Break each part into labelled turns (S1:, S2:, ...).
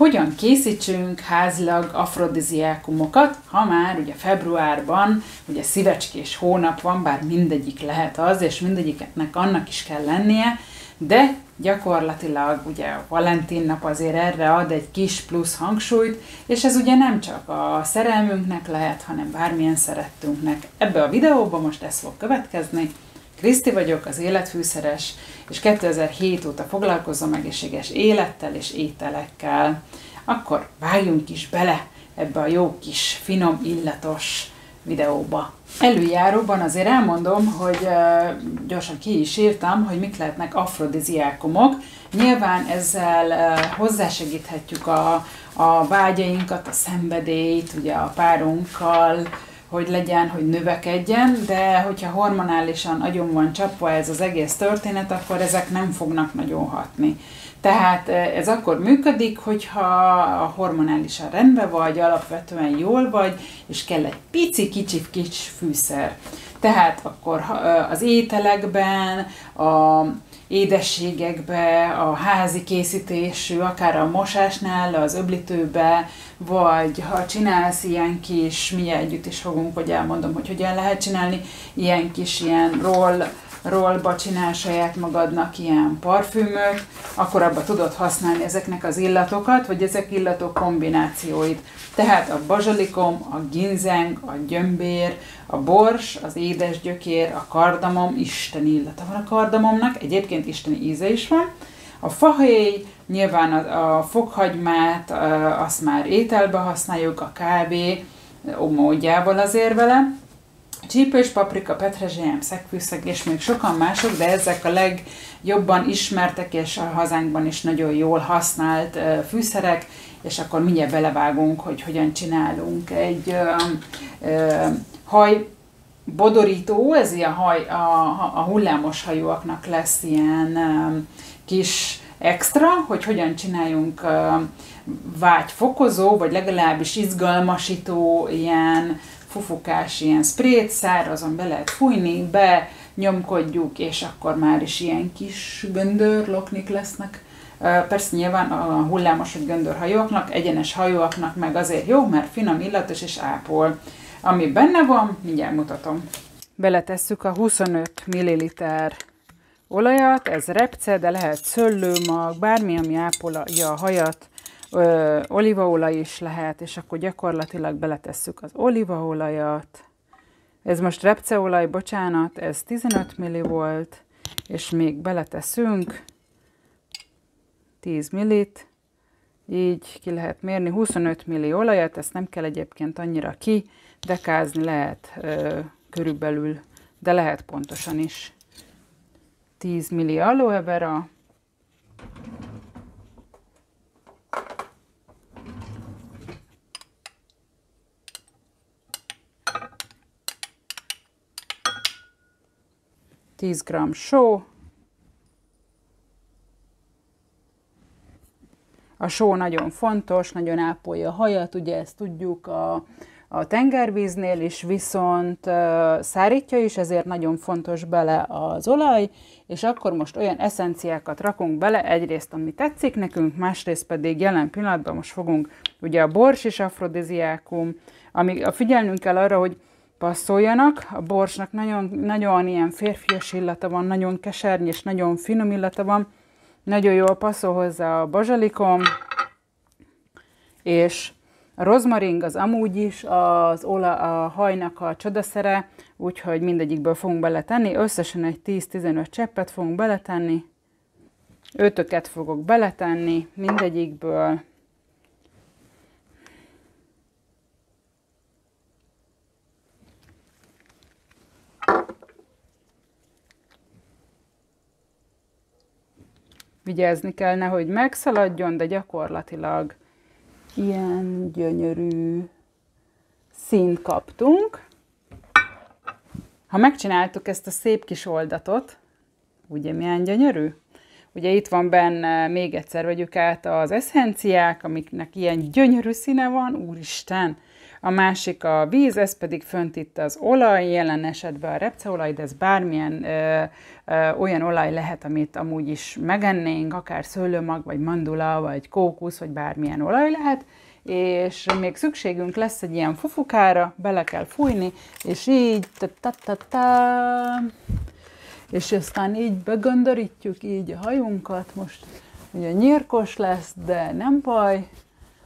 S1: hogyan készítsünk házilag afrodiziákumokat, ha már ugye februárban ugye szívecskés hónap van, bár mindegyik lehet az, és mindegyiknek annak is kell lennie, de gyakorlatilag ugye a Valentin nap azért erre ad egy kis plusz hangsúlyt, és ez ugye nem csak a szerelmünknek lehet, hanem bármilyen szerettünknek. Ebbe a videóban most ez fog következni. Kriszti vagyok, az életfűszeres, és 2007 óta foglalkozom egészséges élettel és ételekkel. Akkor vágjunk is bele ebbe a jó kis, finom, illatos videóba. Előjáróban azért elmondom, hogy gyorsan ki is írtam, hogy mik lehetnek afrodiziákumok. Nyilván ezzel hozzásegíthetjük a vágyainkat, a szenvedélyt, ugye a párunkkal, hogy legyen, hogy növekedjen, de hogyha hormonálisan agyon van csapva ez az egész történet, akkor ezek nem fognak nagyon hatni. Tehát ez akkor működik, hogyha a hormonálisan rendben vagy, alapvetően jól vagy, és kell egy pici, kis fűszer. Tehát akkor az ételekben, a édességekbe, a házi készítésű, akár a mosásnál, az öblítőbe, vagy ha csinálsz ilyen kis, mi együtt is fogunk, vagy elmondom, hogy hogyan lehet csinálni, ilyen rollba csinál saját magadnak ilyen parfümöt, akkor abba tudod használni ezeknek az illatokat, vagy ezek illatok kombinációit. Tehát a bazsalikom, a ginzeng, a gyömbér, a bors, az édesgyökér, a kardamom, isteni illata van a kardamomnak, egyébként isteni íze is van. A fahéj, nyilván a fokhagymát, azt már ételbe használjuk, a kávé, módjával azért vele. Csípős paprika, petrezselyem, szegfűszeg és még sokan mások, de ezek a legjobban ismertek és a hazánkban is nagyon jól használt fűszerek, és akkor mindjárt belevágunk, hogy hogyan csinálunk egy hajbodorító, ez ilyen a hullámos hajóaknak lesz ilyen kis extra, hogy hogyan csináljunk vágyfokozó, vagy legalábbis izgalmasító ilyen fufukás, ilyen sprayt, szárazon be lehet fújni, benyomkodjuk, és akkor már is ilyen kis göndörloknik lesznek. Persze nyilván a hullámos vagy göndörhajóknak, egyenes hajóaknak meg azért jó, mert finom, illatos és ápol. Ami benne van, mindjárt mutatom. Beletesszük a 25 ml olajat, ez repce, de lehet szőlőmag, bármi, ami ápolja a hajat, olívaolaj is lehet, és akkor gyakorlatilag beletesszük az olívaolajat. Ez most repceolaj, bocsánat, ez 15 ml volt, és még beleteszünk 10 millit, így ki lehet mérni, 25 ml olajat, ezt nem kell egyébként annyira kidekázni, lehet körülbelül, de lehet pontosan is. 10 ml aloe vera, $10 g só. A só nagyon fontos, nagyon ápolja a hajat, ugye ezt tudjuk a tengervíznél is, viszont szárítja is, ezért nagyon fontos bele az olaj, és akkor most olyan eszenciákat rakunk bele, egyrészt ami tetszik nekünk, másrészt pedig jelen pillanatban most fogunk, ugye a bors is afrodiziákum, amíg figyelnünk kell arra, hogy passzoljanak. A borsnak nagyon ilyen férfias illata van, nagyon kesernyés, nagyon finom illata van, nagyon jól passzol hozzá a bazsalikom, és a rozmaring az amúgy is a hajnak a csodaszere, úgyhogy mindegyikből fogunk beletenni. Összesen egy 10-15 cseppet fogunk beletenni. 5-öket fogok beletenni mindegyikből. Vigyázni kell, nehogy megszaladjon, de gyakorlatilag ilyen gyönyörű színt kaptunk. Ha megcsináltuk ezt a szép kis oldatot, ugye milyen gyönyörű? Ugye itt van benne, még egyszer vegyük át az eszenciák, amiknek ilyen gyönyörű színe van, úristen! a másik a víz, ez pedig fönt itt az olaj, jelen esetben a repceolaj, de ez bármilyen olyan olaj lehet, amit amúgy is megennénk, akár szőlőmag, vagy mandula, vagy kókusz, vagy bármilyen olaj lehet, és még szükségünk lesz egy ilyen fufukára, bele kell fújni, és így, és aztán így begöndörítjük így a hajunkat, most ugye nyírkos lesz, de nem baj,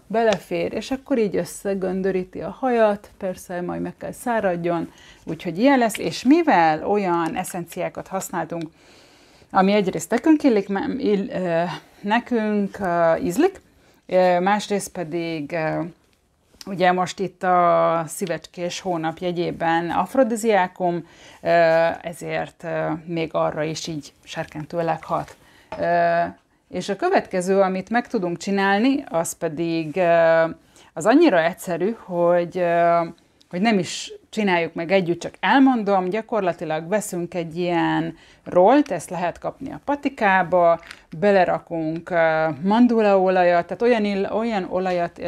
S1: belefér, és akkor így összegöndöríti a hajat, persze majd meg kell száradjon, úgyhogy ilyen lesz, és mivel olyan eszenciákat használtunk, ami egyrészt nekünk ízlik, másrészt pedig ugye most itt a szívecskés hónap jegyében afrodiziákum, ezért még arra is így serkentőleg hat. És a következő, amit meg tudunk csinálni, az pedig az annyira egyszerű, hogy nem is csináljuk meg együtt, csak elmondom, gyakorlatilag veszünk egy ilyen rollt, ezt lehet kapni a patikába, belerakunk mandulaolajat, tehát olyan olajat,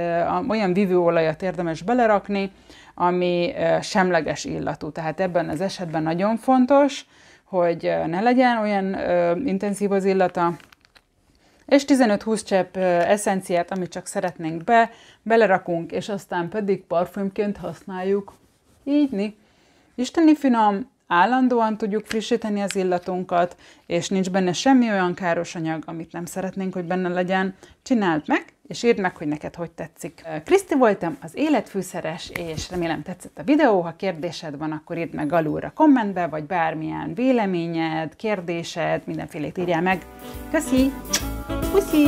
S1: olyan vívőolajat érdemes belerakni, ami semleges illatú. Tehát ebben az esetben nagyon fontos, hogy ne legyen olyan intenzív az illata, és 15-20 csepp eszenciát, amit csak szeretnénk belerakunk, és aztán pedig parfümként használjuk. Így. Isteni finom, állandóan tudjuk frissíteni az illatunkat, és nincs benne semmi olyan káros anyag, amit nem szeretnénk, hogy benne legyen. Csináld meg, és írd meg, hogy neked hogy tetszik. Kriszti voltam, az életfűszeres, és remélem tetszett a videó. Ha kérdésed van, akkor írd meg alulra kommentbe, vagy bármilyen véleményed, kérdésed, mindenfélét írjál meg. Köszi! Puszi!